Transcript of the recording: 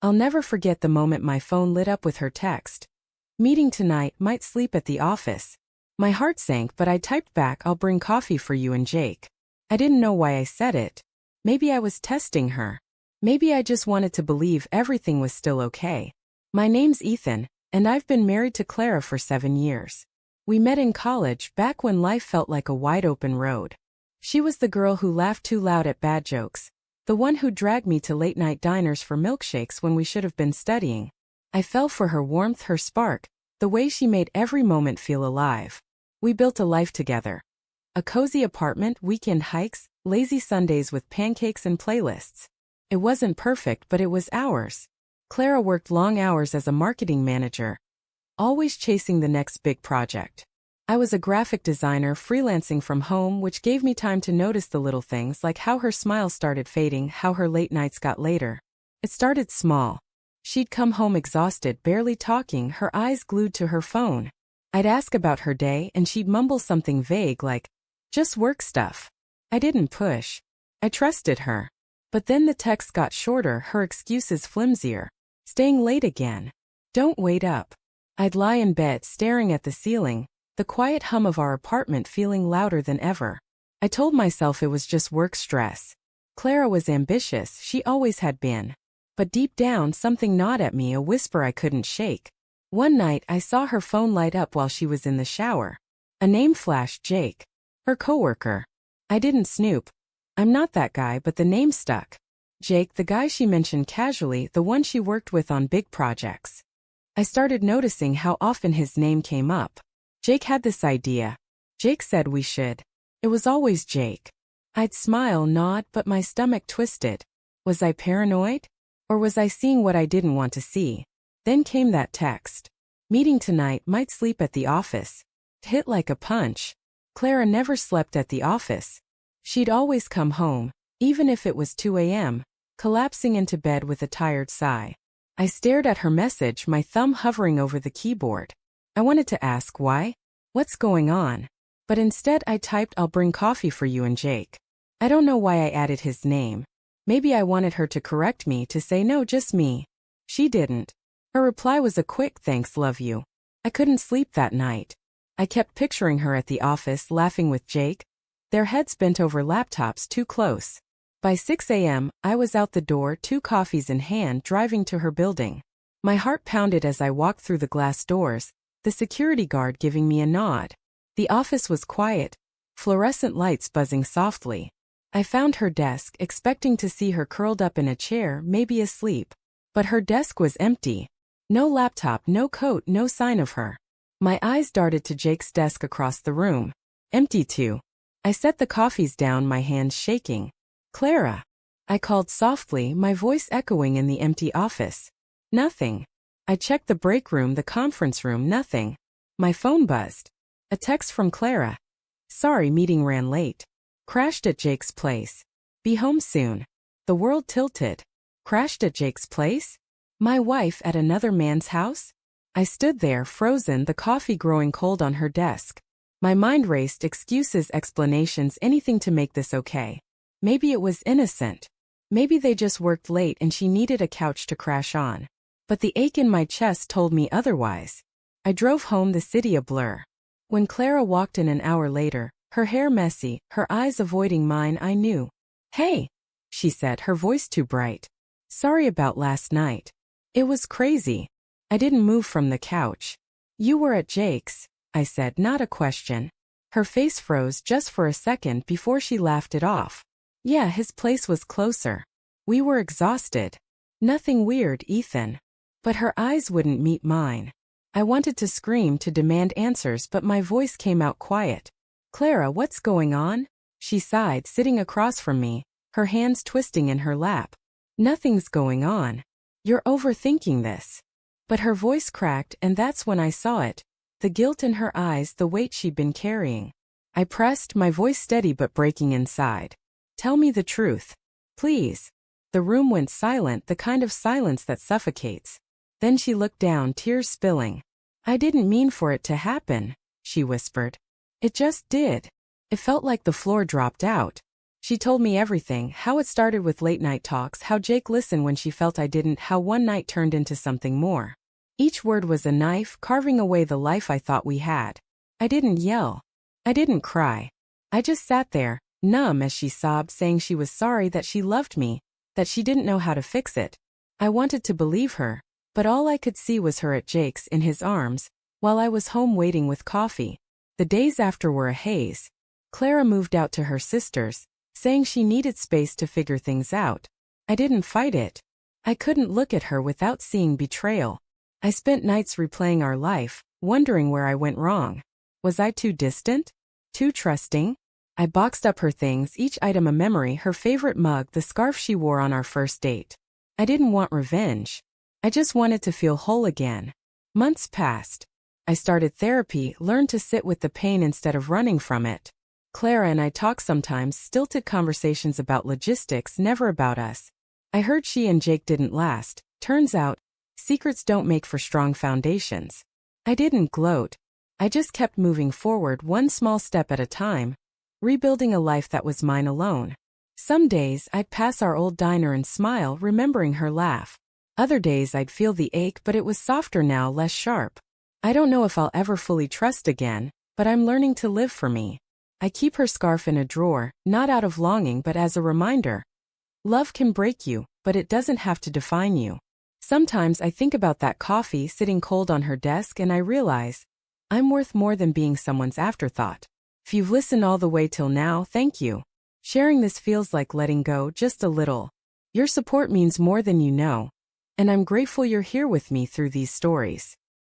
I'll never forget the moment my phone lit up with her text. Meeting tonight, might sleep at the office. My heart sank, but I typed back, I'll bring coffee for you and Jake. I didn't know why I said it. Maybe I was testing her. Maybe I just wanted to believe everything was still okay. My name's Ethan, and I've been married to Clara for 7 years. We met in college, back when life felt like a wide-open road. She was the girl who laughed too loud at bad jokes, the one who dragged me to late-night diners for milkshakes when we should have been studying. I fell for her warmth, her spark, the way she made every moment feel alive. We built a life together. A cozy apartment, weekend hikes, lazy Sundays with pancakes and playlists. It wasn't perfect, but it was ours. Clara worked long hours as a marketing manager, always chasing the next big project. I was a graphic designer freelancing from home, which gave me time to notice the little things like how her smile started fading, how her late nights got later. It started small. She'd come home exhausted, barely talking, her eyes glued to her phone. I'd ask about her day and she'd mumble something vague like, just work stuff. I didn't push. I trusted her. But then the texts got shorter, her excuses flimsier. Staying late again. Don't wait up. I'd lie in bed staring at the ceiling, the quiet hum of our apartment feeling louder than ever. I told myself it was just work stress. Clara was ambitious, she always had been. But deep down something gnawed at me, a whisper I couldn't shake. One night I saw her phone light up while she was in the shower. A name flashed, Jake. Her coworker. I didn't snoop. I'm not that guy, but the name stuck. Jake, the guy she mentioned casually, the one she worked with on big projects. I started noticing how often his name came up. Jake had this idea. Jake said we should. It was always Jake. I'd smile, nod, but my stomach twisted. Was I paranoid? Or was I seeing what I didn't want to see? Then came that text. Meeting tonight, might sleep at the office. It hit like a punch. Clara never slept at the office. She'd always come home, even if it was 2 a.m., collapsing into bed with a tired sigh. I stared at her message, my thumb hovering over the keyboard. I wanted to ask why? What's going on? But instead I typed, I'll bring coffee for you and Jake. I don't know why I added his name. Maybe I wanted her to correct me, to say no, just me. She didn't. Her reply was a quick thanks, love you. I couldn't sleep that night. I kept picturing her at the office laughing with Jake, their heads bent over laptops too close. By 6 a.m., I was out the door, 2 coffees in hand, driving to her building. My heart pounded as I walked through the glass doors, the security guard giving me a nod. The office was quiet, fluorescent lights buzzing softly. I found her desk, expecting to see her curled up in a chair, maybe asleep. But her desk was empty. No laptop, no coat, no sign of her. My eyes darted to Jake's desk across the room. Empty too. I set the coffees down, my hands shaking. Clara. I called softly, my voice echoing in the empty office. Nothing. I checked the break room, the conference room, nothing. My phone buzzed. A text from Clara. Sorry, meeting ran late. Crashed at Jake's place. Be home soon. The world tilted. Crashed at Jake's place? My wife at another man's house? I stood there, frozen, the coffee growing cold on her desk. My mind raced, excuses, explanations, anything to make this okay. Maybe it was innocent. Maybe they just worked late and she needed a couch to crash on. But the ache in my chest told me otherwise. I drove home, the city a blur. When Clara walked in an hour later, her hair messy, her eyes avoiding mine, I knew. Hey, she said, her voice too bright. Sorry about last night. It was crazy. I didn't move from the couch. You were at Jake's, I said, not a question. Her face froze just for a second before she laughed it off. Yeah, his place was closer. We were exhausted. Nothing weird, Ethan. But her eyes wouldn't meet mine. I wanted to scream, to demand answers, but my voice came out quiet. Clara, what's going on? She sighed, sitting across from me, her hands twisting in her lap. Nothing's going on. You're overthinking this. But her voice cracked, and that's when I saw it. The guilt in her eyes, the weight she'd been carrying. I pressed, my voice steady but breaking inside. Tell me the truth. Please. The room went silent, the kind of silence that suffocates. Then she looked down, tears spilling. I didn't mean for it to happen, she whispered. It just did. It felt like the floor dropped out. She told me everything, how it started with late night talks, how Jake listened when she felt I didn't, how one night turned into something more. Each word was a knife, carving away the life I thought we had. I didn't yell. I didn't cry. I just sat there, numb as she sobbed, saying she was sorry, that she loved me, that she didn't know how to fix it. I wanted to believe her, but all I could see was her at Jake's, in his arms, while I was home waiting with coffee. The days after were a haze. Clara moved out to her sister's, saying she needed space to figure things out. I didn't fight it. I couldn't look at her without seeing betrayal. I spent nights replaying our life, wondering where I went wrong. Was I too distant? Too trusting? I boxed up her things, each item a memory, her favorite mug, the scarf she wore on our first date. I didn't want revenge. I just wanted to feel whole again. Months passed. I started therapy, learned to sit with the pain instead of running from it. Clara and I talk sometimes, stilted conversations about logistics, never about us. I heard she and Jake didn't last. Turns out, secrets don't make for strong foundations. I didn't gloat. I just kept moving forward, one small step at a time, rebuilding a life that was mine alone. Some days I'd pass our old diner and smile, remembering her laugh. Other days I'd feel the ache, but it was softer now, less sharp. I don't know if I'll ever fully trust again, but I'm learning to live for me. I keep her scarf in a drawer, not out of longing but as a reminder. Love can break you, but it doesn't have to define you. Sometimes I think about that coffee sitting cold on her desk and I realize, I'm worth more than being someone's afterthought. If you've listened all the way till now, thank you. Sharing this feels like letting go just a little. Your support means more than you know. And I'm grateful you're here with me through these stories.